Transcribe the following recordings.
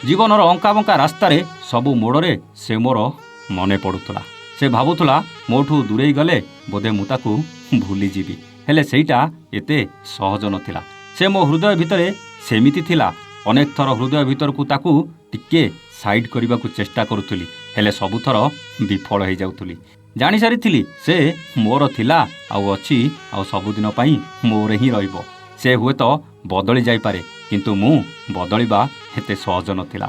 ଜୀବନର ଅଙ୍କାବଙ୍କା ରାସ୍ତାରେ ସବୁ ମୋଡ଼ରେ ସେ ମୋର ମନେ ପଡ଼ୁଥିଲା। ସେ ଭାବୁଥିଲା ମୋଠୁ ଦୂରେଇ ଗଲେ ବୋଧେ ମୁଁ ତାକୁ ଭୁଲିଯିବି, ହେଲେ ସେଇଟା ଏତେ ସହଜ ନଥିଲା। ସେ ମୋ ହୃଦୟ ଭିତରେ ସେମିତି ଥିଲା। ଅନେକ ଥର ହୃଦୟ ଭିତରକୁ ତାକୁ ଟିକେ ସାଇଡ୍ କରିବାକୁ ଚେଷ୍ଟା କରୁଥିଲି, ହେଲେ ସବୁଥର ବିଫଳ ହେଇଯାଉଥିଲି। ଜାଣିସାରିଥିଲି ସେ ମୋର ଥିଲା, ଆଉ ଅଛି, ଆଉ ସବୁଦିନ ପାଇଁ ମୋର ହିଁ ରହିବ। ସେ ହୁଏତ ବଦଳି ଯାଇପାରେ, କିନ୍ତୁ ମୁଁ ବଦଳିବା ଏତେ ସହଜ ନଥିଲା।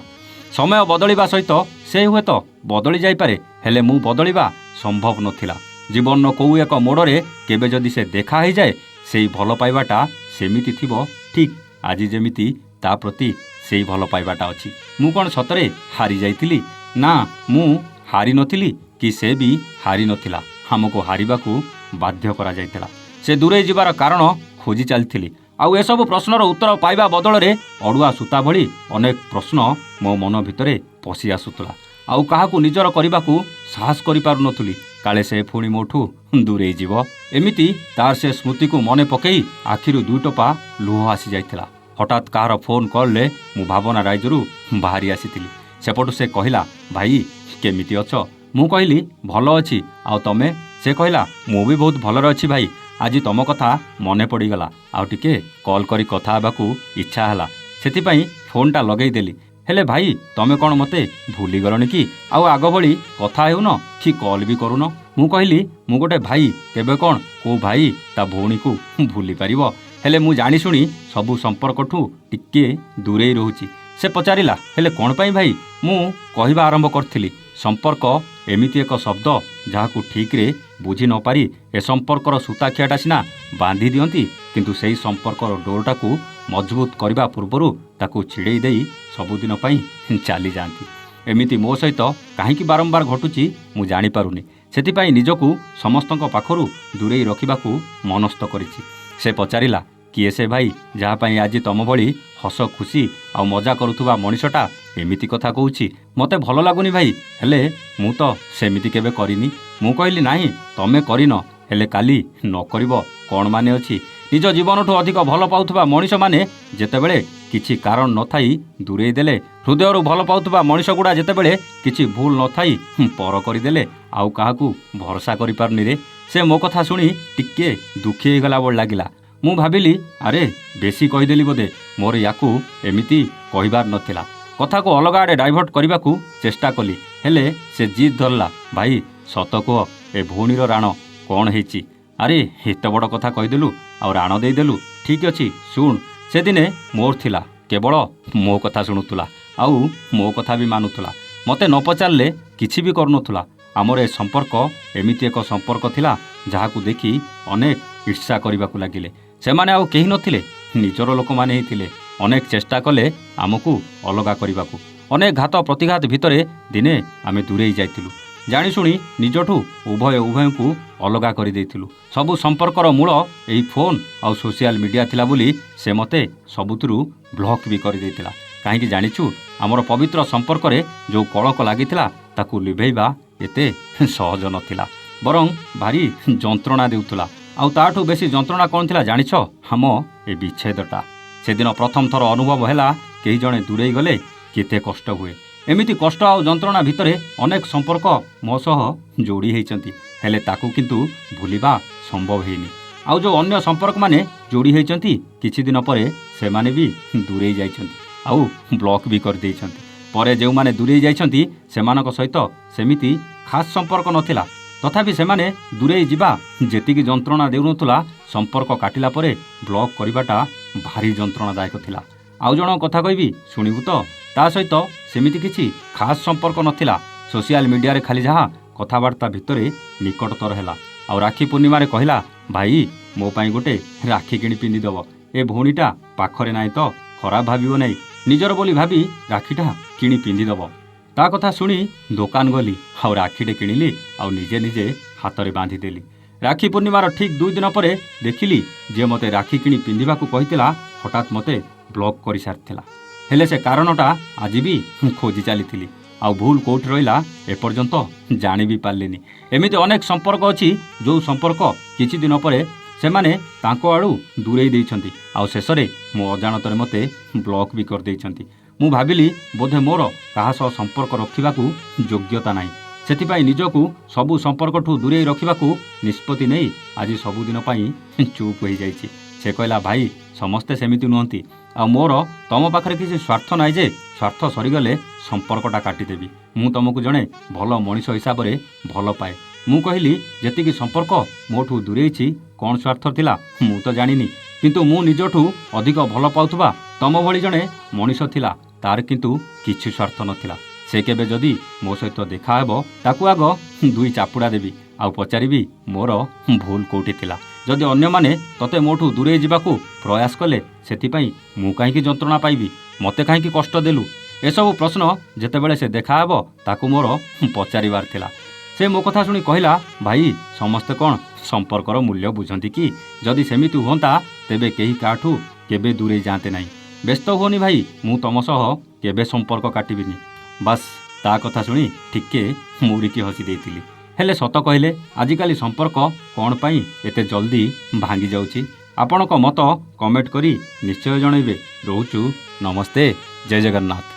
ସମୟ ବଦଳିବା ସହିତ ସେ ହୁଏତ ବଦଳି ଯାଇପାରେ, ହେଲେ ମୁଁ ବଦଳିବା ସମ୍ଭବ ନଥିଲା। ଜୀବନର କେଉଁ ଏକ ମୋଡ଼ରେ କେବେ ଯଦି ସେ ଦେଖା ହେଇଯାଏ, ସେଇ ଭଲ ପାଇବାଟା ସେମିତି ଥିବ ଠିକ୍ ଆଜି ଯେମିତି ତା ପ୍ରତି ସେଇ ଭଲ ପାଇବାଟା ଅଛି। ମୁଁ କ'ଣ ସତରେ ହାରି ଯାଇଥିଲି? ନା, ମୁଁ ହାରି ନଥିଲି କି ସେ ବି ହାରି ନଥିଲା। ଆମକୁ ହାରିବାକୁ ବାଧ୍ୟ କରାଯାଇଥିଲା। ସେ ଦୂରେଇ ଯିବାର କାରଣ ଖୋଜି ଚାଲିଥିଲି, ଆଉ ଏସବୁ ପ୍ରଶ୍ନର ଉତ୍ତର ପାଇବା ବଦଳରେ ଅଡ଼ୁଆ ସୂତା ଭଳି ଅନେକ ପ୍ରଶ୍ନ ମୋ ମନ ଭିତରେ ପଶି ଆସୁଥିଲା। ଆଉ କାହାକୁ ନିଜର କରିବାକୁ ସାହସ କରିପାରୁନଥିଲି। କାଳେ ସେ ପୁଣି ମୋଠୁ ଦୂରେଇ ଯିବ। ଏମିତି ତାର ସେ ସ୍ମୃତିକୁ ମନେ ପକେଇ ଆଖିରୁ 2 ଟୋପା ଲୁହ ଆସିଯାଇଥିଲା। ହଠାତ୍ କାହାର ଫୋନ୍ କଲ୍ରେ ମୁଁ ଭାବନା ରାଇଜରୁ ବାହାରି ଆସିଥିଲି। ସେପଟୁ ସେ କହିଲା, ଭାଇ କେମିତି ଅଛ? ମୁଁ କହିଲି, ଭଲ ଅଛି, ଆଉ ତମେ? ସେ କହିଲା, ମୁଁ ବି ବହୁତ ଭଲରେ ଅଛି ଭାଇ। ଆଜି ତମ କଥା ମନେ ପଡ଼ିଗଲା, ଆଉ ଟିକେ କଲ୍ କରି କଥା ହେବାକୁ ଇଚ୍ଛା ହେଲା, ସେଥିପାଇଁ ଫୋନ୍ଟା ଲଗେଇଦେଲି। ହେଲେ ଭାଇ, ତମେ କ'ଣ ମୋତେ ଭୁଲିଗଲଣି କି? ଆଉ ଆଗ ଭଳି କଥା ହେଉନ କି କଲ୍ ବି କରୁନ? ମୁଁ କହିଲି, ମୁଁ ଗୋଟେ ଭାଇ, କେବେ କ'ଣ କେଉଁ ଭାଇ ତା ଭଉଣୀକୁ ଭୁଲି ପାରିବ? ହେଲେ ମୁଁ ଜାଣିଶୁଣି ସବୁ ସମ୍ପର୍କଠୁ ଟିକେ ଦୂରେଇ ରହୁଛି। ସେ ପଚାରିଲା, ହେଲେ କ'ଣ ପାଇଁ ଭାଇ? ମୁଁ କହିବା ଆରମ୍ଭ କରିଥିଲି, ସମ୍ପର୍କ ଏମିତି ଏକ ଶବ୍ଦ ଯାହାକୁ ଠିକ୍ରେ ବୁଝି ନପାରି ଏ ସମ୍ପର୍କର ସୂତାଖିଆଟା ସିନା ବାନ୍ଧି ଦିଅନ୍ତି, କିନ୍ତୁ ସେହି ସମ୍ପର୍କର ଡୋରଟାକୁ ମଜବୁତ କରିବା ପୂର୍ବରୁ ତାକୁ ଛିଡ଼େଇ ଦେଇ ସବୁଦିନ ପାଇଁ ଚାଲିଯାଆନ୍ତି। ଏମିତି ମୋ ସହିତ କାହିଁକି ବାରମ୍ବାର ଘଟୁଛି ମୁଁ ଜାଣିପାରୁନି। ସେଥିପାଇଁ ନିଜକୁ ସମସ୍ତଙ୍କ ପାଖରୁ ଦୂରେଇ ରଖିବାକୁ ମନସ୍ଥ କରିଛି। ସେ ପଚାରିଲା, କିଏ ସେ ଭାଇ ଯାହା ପାଇଁ ଆଜି ତମ ଭଳି ହସ ଖୁସି ଆଉ ମଜା କରୁଥିବା ମଣିଷଟା ଏମିତି କଥା କହୁଛି? ମୋତେ ଭଲ ଲାଗୁନି ଭାଇ, ହେଲେ ମୁଁ ତ ସେମିତି କେବେ କରିନି। ମୁଁ କହିଲି, ନାହିଁ, ତମେ କରିନ, ହେଲେ କାଲି ନ କରିବ କ'ଣ ମାନେ ଅଛି? ନିଜ ଜୀବନଠୁ ଅଧିକ ଭଲ ପାଉଥିବା ମଣିଷମାନେ ଯେତେବେଳେ କିଛି କାରଣ ନଥାଇ ଦୂରେଇ ଦେଲେ, ହୃଦୟରୁ ଭଲ ପାଉଥିବା ମଣିଷଗୁଡ଼ା ଯେତେବେଳେ କିଛି ଭୁଲ ନଥାଇ ପର କରିଦେଲେ, ଆଉ କାହାକୁ ଭରସା କରିପାରୁନି ରେ। ସେ ମୋ କଥା ଶୁଣି ଟିକେ ଦୁଃଖୀ ହେଇଗଲା ଭଳି ଲାଗିଲା। ମୁଁ ଭାବିଲି, ଆରେ ବେଶୀ କହିଦେଲି ବୋଧେ, ମୋର ୟାକୁ ଏମିତି କହିବାର ନଥିଲା। କଥାକୁ ଅଲଗା ଆଡ଼େ ଡାଇଭର୍ଟ କରିବାକୁ ଚେଷ୍ଟା କଲି, ହେଲେ ସେ ଜିଦ୍ ଧରିଲା, ଭାଇ ସତ କୁହ, ଏ ଭଉଣୀର ରାଣ କ'ଣ ହେଇଛି? ଆରେ ଏତେ ବଡ଼ କଥା କହିଦେଲୁ, ଆଉ ରାଣ ଦେଇଦେଲୁ। ଠିକ୍ ଅଛି, ଶୁଣ, ସେଦିନେ ମୋର ଥିଲା, କେବଳ ମୋ କଥା ଶୁଣୁଥିଲା, ଆଉ ମୋ କଥା ବି ମାନୁଥିଲା। ମୋତେ ନ ପଚାରିଲେ କିଛି ବି କରୁନଥିଲା। ଆମର ଏ ସମ୍ପର୍କ ଏମିତି ଏକ ସମ୍ପର୍କ ଥିଲା ଯାହାକୁ ଦେଖି ଅନେକ ଈର୍ଷା କରିବାକୁ ଲାଗିଲେ। ସେମାନେ ଆଉ କେହି ନଥିଲେ, ନିଜର ଲୋକମାନେ ହିଁ ଥିଲେ। ଅନେକ ଚେଷ୍ଟା କଲେ ଆମକୁ ଅଲଗା କରିବାକୁ। ଅନେକ ଘାତ ପ୍ରତିଘାତ ଭିତରେ ଦିନେ ଆମେ ଦୂରେଇ ଯାଇଥିଲୁ। ଜାଣିଶୁଣି ନିଜଠୁ ଉଭୟଙ୍କୁ ଅଲଗା କରିଦେଇଥିଲୁ। ସବୁ ସମ୍ପର୍କର ମୂଳ ଏହି ଫୋନ୍ ଆଉ ସୋସିଆଲ ମିଡ଼ିଆ ଥିଲା ବୋଲି ସେ ମୋତେ ସବୁଥିରୁ ବ୍ଲକ୍ ବି କରିଦେଇଥିଲା। କାହିଁକି ଜାଣିଛୁ? ଆମର ପବିତ୍ର ସମ୍ପର୍କରେ ଯେଉଁ କଳଙ୍କ ଲାଗିଥିଲା ତାକୁ ଲିଭେଇବା ଏତେ ସହଜ ନଥିଲା, ବରଂ ଭାରି ଯନ୍ତ୍ରଣା ଦେଉଥିଲା। ଆଉ ତାଠୁ ବେଶୀ ଯନ୍ତ୍ରଣା କ'ଣ ଥିଲା ଜାଣିଛ? ଆମ ଏ ବିଚ୍ଛେଦଟା। ସେଦିନ ପ୍ରଥମ ଥର ଅନୁଭବ ହେଲା, କେହି ଜଣେ ଦୂରେଇ ଗଲେ କେତେ କଷ୍ଟ ହୁଏ। ଏମିତି କଷ୍ଟ ଆଉ ଯନ୍ତ୍ରଣା ଭିତରେ ଅନେକ ସମ୍ପର୍କ ମୋ ସହ ଯୋଡ଼ି ହେଇଛନ୍ତି, ହେଲେ ତାକୁ କିନ୍ତୁ ଭୁଲିବା ସମ୍ଭବ ହେଇନି। ଆଉ ଯେଉଁ ଅନ୍ୟ ସମ୍ପର୍କମାନେ ଯୋଡ଼ି ହେଇଛନ୍ତି, କିଛି ଦିନ ପରେ ସେମାନେ ବି ଦୂରେଇ ଯାଇଛନ୍ତି, ଆଉ ବ୍ଲକ୍ ବି କରିଦେଇଛନ୍ତି। ପରେ ଯେଉଁମାନେ ଦୂରେଇ ଯାଇଛନ୍ତି ସେମାନଙ୍କ ସହିତ ସେମିତି ଖାସ୍ ସମ୍ପର୍କ ନଥିଲା, ତଥାପି ସେମାନେ ଦୂରେଇ ଯିବା ଯେତିକି ଯନ୍ତ୍ରଣା ଦେଉନଥିଲା, ସମ୍ପର୍କ କାଟିଲା ପରେ ବ୍ଲକ୍ କରିବାଟା ଭାରି ଯନ୍ତ୍ରଣାଦାୟକ ଥିଲା। ଆଉ ଜଣଙ୍କ କଥା କହିବି, ଶୁଣିବୁ ତ? ତା ସହିତ ସେମିତି କିଛି ଖାସ୍ ସମ୍ପର୍କ ନଥିଲା। ସୋସିଆଲ ମିଡ଼ିଆରେ ଖାଲି ଯାହା କଥାବାର୍ତ୍ତା ଭିତରେ ନିକଟତର ହେଲା। ଆଉ ରାକ୍ଷୀ ପୂର୍ଣ୍ଣିମାରେ କହିଲା, ଭାଇ ମୋ ପାଇଁ ଗୋଟେ ରାକ୍ଷୀ କିଣି ପିନ୍ଧିଦେବ। ଏ ଭଉଣୀଟା ପାଖରେ ନାହିଁ ତ ଖରାପ ଭାବିବ ନାହିଁ, ନିଜର ବୋଲି ଭାବି ରାକ୍ଷୀଟା କିଣି ପିନ୍ଧିଦେବ। ତା କଥା ଶୁଣି ଦୋକାନ ଗଲି, ଆଉ ରାକ୍ଷୀଟେ କିଣିଲି, ଆଉ ନିଜେ ନିଜେ ହାତରେ ବାନ୍ଧିଦେଲି। ରାକ୍ଷୀ ପୂର୍ଣ୍ଣିମାର ଠିକ୍ 2 ଦିନ ପରେ ଦେଖିଲି ଯିଏ ମୋତେ ରାକ୍ଷୀ କିଣି ପିନ୍ଧିବାକୁ କହିଥିଲା ହଠାତ୍ ମୋତେ ବ୍ଲକ୍ କରିସାରିଥିଲା। ହେଲେ ସେ କାରଣଟା ଆଜି ବି ଖୋଜି ଚାଲିଥିଲି, ଆଉ ଭୁଲ କେଉଁଠି ରହିଲା ଏପର୍ଯ୍ୟନ୍ତ ଜାଣି ବି ପାରିଲିନି। ଏମିତି ଅନେକ ସମ୍ପର୍କ ଅଛି ଯେଉଁ ସମ୍ପର୍କ କିଛି ଦିନ ପରେ ସେମାନେ ତାଙ୍କ ଆଡ଼ୁ ଦୂରେଇ ଦେଇଛନ୍ତି, ଆଉ ଶେଷରେ ମୋ ଅଜାଣତରେ ମୋତେ ବ୍ଲକ୍ ବି କରିଦେଇଛନ୍ତି। ମୁଁ ଭାବିଲି ବୋଧେ ମୋର କାହା ସହ ସମ୍ପର୍କ ରଖିବାକୁ ଯୋଗ୍ୟତା ନାହିଁ। ସେଥିପାଇଁ ନିଜକୁ ସବୁ ସମ୍ପର୍କଠୁ ଦୂରେଇ ରଖିବାକୁ ନିଷ୍ପତ୍ତି ନେଇ ଆଜି ସବୁଦିନ ପାଇଁ ଚୁପ୍ ହୋଇଯାଇଛି। ସେ କହିଲା, ଭାଇ ସମସ୍ତେ ସେମିତି ନୁହନ୍ତି, ଆଉ ମୋର ତମ ପାଖରେ କିଛି ସ୍ୱାର୍ଥ ନାହିଁ ଯେ ସ୍ୱାର୍ଥ ସରିଗଲେ ସମ୍ପର୍କଟା କାଟିଦେବି। ମୁଁ ତମକୁ ଜଣେ ଭଲ ମଣିଷ ହିସାବରେ ଭଲ ପାଏ। ମୁଁ କହିଲି, ଯେତିକି ସମ୍ପର୍କ ମୋଠୁ ଦୂରେଇଛି କ'ଣ ସ୍ୱାର୍ଥ ଥିଲା ମୁଁ ତ ଜାଣିନି, କିନ୍ତୁ ମୁଁ ନିଜଠୁ ଅଧିକ ଭଲ ପାଉଥିବା ତମ ଭଳି ଜଣେ ମଣିଷ ଥିଲା, ତାର କିନ୍ତୁ କିଛି ସ୍ୱାର୍ଥ ନଥିଲା। ସେ କେବେ ଯଦି ମୋ ସହିତ ଦେଖାହେବ ତାକୁ ଆଗ 2 ଚାପୁଡ଼ା ଦେବି, ଆଉ ପଚାରିବି ମୋର ଭୁଲ କେଉଁଠି ଥିଲା। ଯଦି ଅନ୍ୟମାନେ ତତେ ମୋଠୁ ଦୂରେଇ ଯିବାକୁ ପ୍ରୟାସ କଲେ ସେଥିପାଇଁ ମୁଁ କାହିଁକି ଯନ୍ତ୍ରଣା ପାଇବି? ମୋତେ କାହିଁକି କଷ୍ଟ ଦେଲୁ? ଏସବୁ ପ୍ରଶ୍ନ ଯେତେବେଳେ ସେ ଦେଖାହେବ ତାକୁ ମୋର ପଚାରିବାର ଥିଲା। ସେ ମୋ କଥା ଶୁଣି କହିଲା, ଭାଇ ସମସ୍ତେ କ'ଣ ସମ୍ପର୍କର ମୂଲ୍ୟ ବୁଝନ୍ତି କି? ଯଦି ସେମିତି ହୁଅନ୍ତା ତେବେ କେହି କାହାଠୁ କେବେ ଦୂରେଇ ଯାଆନ୍ତେ ନାହିଁ। ବ୍ୟସ୍ତ ହୁଅନି ଭାଇ, ମୁଁ ତମ ସହ କେବେ ସମ୍ପର୍କ କାଟିବିନି। ବାସ୍ ତା କଥା ଶୁଣି ଟିକେ ମୁଡ଼ିକି ହସି ଦେଇଥିଲି। ହେଲେ ସତ କହିଲେ ଆଜିକାଲି ସମ୍ପର୍କ କ'ଣ ପାଇଁ ଏତେ ଜଲ୍ଦି ଭାଙ୍ଗି ଯାଉଛି? ଆପଣଙ୍କ ମତ କମେଣ୍ଟ କରି ନିଶ୍ଚୟ ଜଣାଇବେ। ରହୁଛୁ, ନମସ୍ତେ, ଜୟ ଜଗନ୍ନାଥ।